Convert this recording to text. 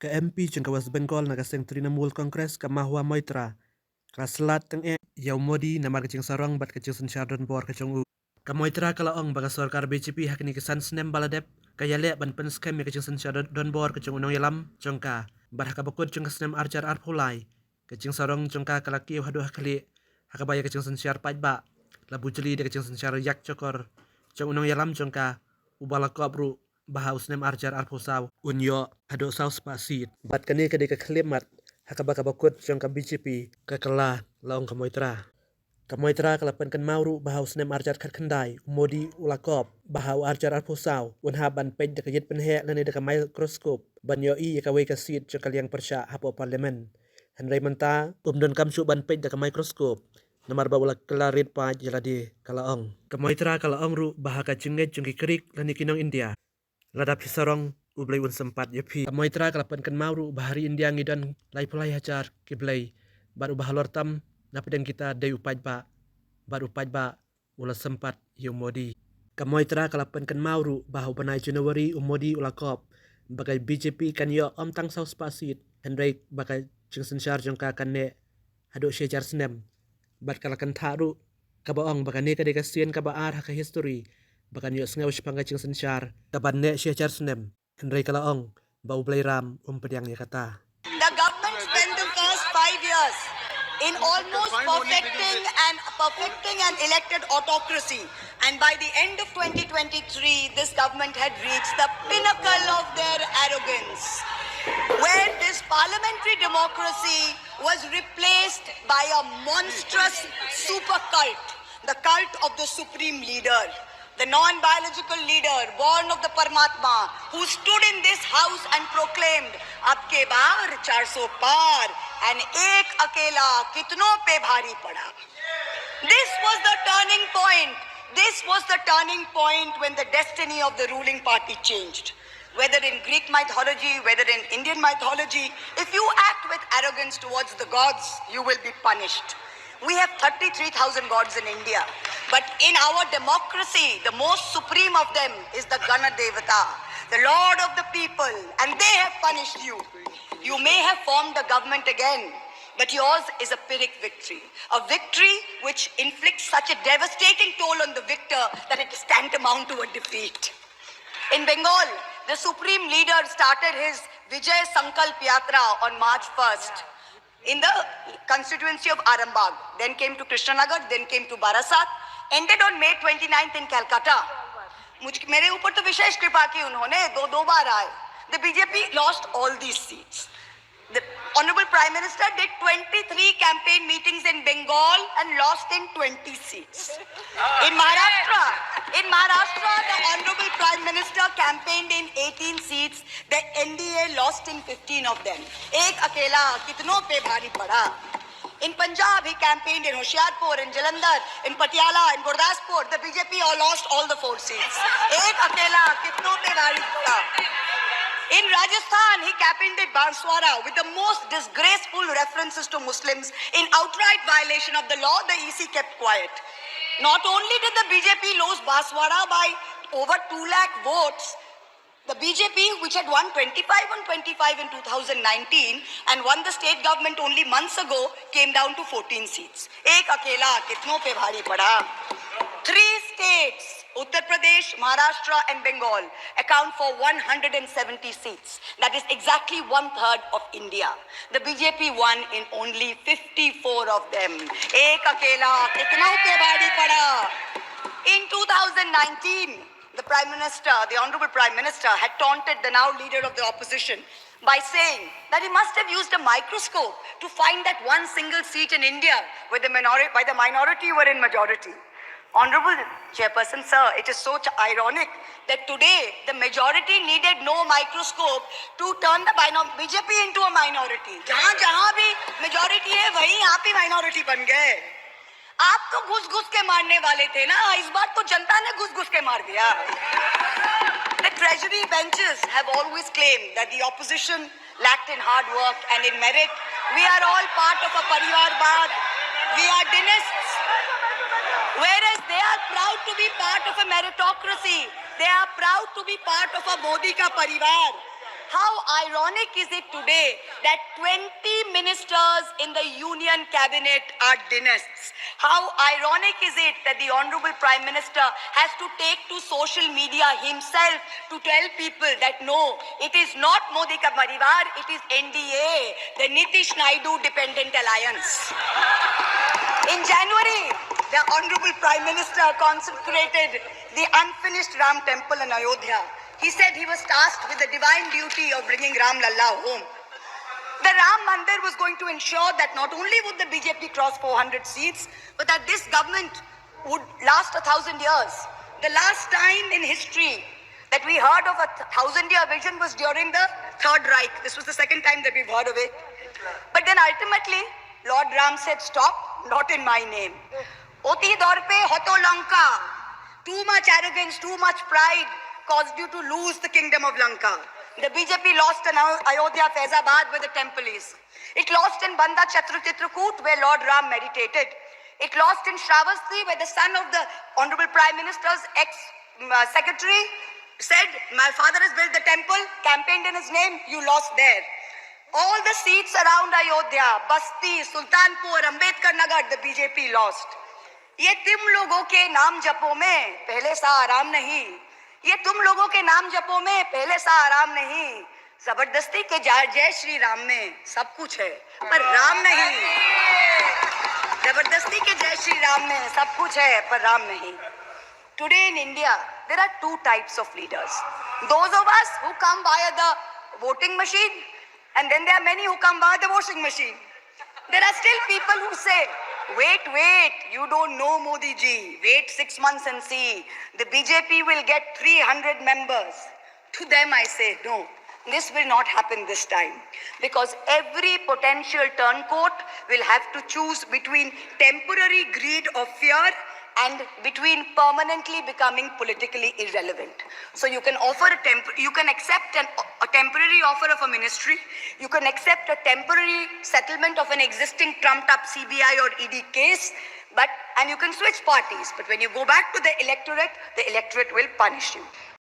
Ke MP jeng ke West Bengal na kaseng Trinamool Congress ke Mahua Moitra. Ka selat teng Yau Modi namar kecing sarong bat kecing sensyar don bor kecing u. Ka Moitra kala ong baga sorkar BJP hakni kesan snem baladep ka yale ban pen skem kecing sensyar don bor kecing unong yalam jongka. Bat haka bakut jeng snem arjar arpulai. Kecing sarong jongka kala kiu hadu hakli haka baya kecing sensyar pajba. Labu jeli de kecing sensyar yak cokor. Jong unong yalam jongka ubala kobru baha usnem arjar arpusaw unyo hado saw spasit bat kani kade ka klimat hakaba kabakut jong ka BJP ka kala laong kamoitra kalapan kan mauru baha usnem arjar khandai modi ulakop baha arjar arpusaw unhaban pej de kayit penhe lani de ka microscope banyo I ka we ka sit jong kaliang persya hapo parlemen Henry menta umdon kamsu ban pej de ka microscope namar bawala kelarit pa jeladi kalaong kamoitra kalaong ru bahaka jengget jengki kerik lani kinong India ladap sarong ublay un sempat yapi kamoitra kalapan kan mauru bahari India ngidan lai pulai hajar kiblay baru bahalor tam napedeng kita day upaj ba baru upaj ba ula sempat yung modi kamoitra kalapan kan mauru bahu banai January umodi ulakop bagai BJP kan yo om tang saus pasit Henry bagai jeng sensyar jong ka kan ne hado syejar senem bat kalakan taru kabaong bakane ka dekasian kabaar haka history bakan yo sengaw pangga jeng sensyar kaban ne syejar senem Henry kalaong bau blay ram pediang ya kata. The government spent the first 5 years in almost perfecting an elected autocracy. And by the end of 2023, this government had reached the pinnacle of their arrogance, where this parliamentary democracy was replaced by a monstrous super cult, the cult of the supreme leader, the non-biological leader, born of the Paramatma, who stood in this house and proclaimed, "Abke baar 400 par, and ek akela kitno pe bhari pada." This was the turning point. This was the turning point when the destiny of the ruling party changed. Whether in Greek mythology, whether in Indian mythology, if you act with arrogance towards the gods, you will be punished. We have 33,000 gods in India. But in our democracy, the most supreme of them is the Gana Devata, the Lord of the people, and they have punished you. You may have formed a government again, but yours is a Pyrrhic victory. A victory which inflicts such a devastating toll on the victor that it is tantamount to a defeat. In Bengal, the supreme leader started his Vijay Sankalp Yatra on March 1st in the constituency of Arambagh, then came to Krishnanagar, then came to Barasat, ended on May 29th in Calcutta. मेरे ऊपर तो विशेष कृपा की उन्होंने दो बार आए. The BJP lost all these seats. The Honorable Prime Minister did 23 campaign meetings in Bengal and lost in 20 seats. In Maharashtra, the Honorable Prime Minister campaigned in 18 seats. The NDA lost in 15 of them. Ek akela kitno pe bhari pada. In Punjab, he campaigned in Hoshiarpur, in Jalandhar, in Patiala, in Gurdaspur. The BJP lost all the 4 seats. Ek akela kitno pe bhari pada. In Rajasthan, he campaigned at Banswara with the most disgraceful references to Muslims. In outright violation of the law, the EC kept quiet. Not only did the BJP lose Banswara by over 2 lakh votes, the BJP, which had won 25 on 25 in 2019 and won the state government only months ago, came down to 14 seats. Ek akela kitno pe bhari pada. 3 states, Uttar Pradesh, Maharashtra and Bengal, account for 170 seats. That is exactly 1/3 of India. The BJP won in only 54 of them. Ek akela kitna pe bhari pada. In 2019, the Prime Minister, the Honorable Prime Minister, had taunted the now leader of the opposition by saying that he must have used a microscope to find that one single seat in India where the minority were in majority. Honorable Chairperson, sir, it is so ironic that today the majority needed no microscope to turn the BJP into a minority. जहाँ भी majority है, वहीं आप ही minority बन गए. आप तो घुस-घुस के मारने वाले थे ना, इस बार तो जनता ने घुस-घुस के मार दिया. The treasury benches have always claimed that the opposition lacked in hard work and in merit. We are all part of a Parivarvad. We are dynasts. Whereas they are proud to be part of a meritocracy. They are proud to be part of a Modi ka parivar. How ironic is it today that 20 ministers in the union cabinet are dynasts? How ironic is it that the Honorable Prime Minister has to take to social media himself to tell people that no, it is not Modi ka parivar, it is NDA, the Nitish Naidu Dependent Alliance. In January, the Honorable Prime Minister consecrated the unfinished Ram Temple in Ayodhya. He said he was tasked with the divine duty of bringing Ram Lalla home. The Ram Mandir was going to ensure that not only would the BJP cross 400 seats, but that this government would last 1,000 years. The last time in history that we heard of a 1,000-year vision was during the Third Reich. This was the second time that we've heard of it. But then ultimately, Lord Ram said, stop, not in my name. Oti dorpe hoto Lanka. Too much arrogance, too much pride caused you to lose the kingdom of Lanka. The BJP lost in Ayodhya, Faizabad, where the temple is. It lost in Banda Chitrakoot, where Lord Ram meditated. It lost in Shravasti, where the son of the Honorable Prime Minister's ex-secretary said, my father has built the temple, campaigned in his name, you lost there. All the seats around Ayodhya, Basti, Sultanpur, Ambedkar Nagar, the BJP lost. ये तुम लोगों के नाम जपो में पहले सा आराम नहीं, ये तुम लोगों के नाम जपो में पहले सा आराम नहीं, जबरदस्ती के जय श्री राम में सब कुछ है पर राम नहीं, जबरदस्ती के जय श्री राम में सब कुछ है पर राम नहीं. Today in India, there are two types of leaders. Those of us who come via the voting machine, and then there are many who come via the washing machine. There are still people who say, wait, you don't know Modi ji. Wait 6 months and see. The BJP will get 300 members. To them I say, no, this will not happen this time. Because every potential turncoat will have to choose between temporary greed of fear and between permanently becoming politically irrelevant. So you can offer you can accept a temporary offer of a ministry, you can accept a temporary settlement of an existing trumped up CBI or ED case, and you can switch parties. But when you go back to the electorate will punish you.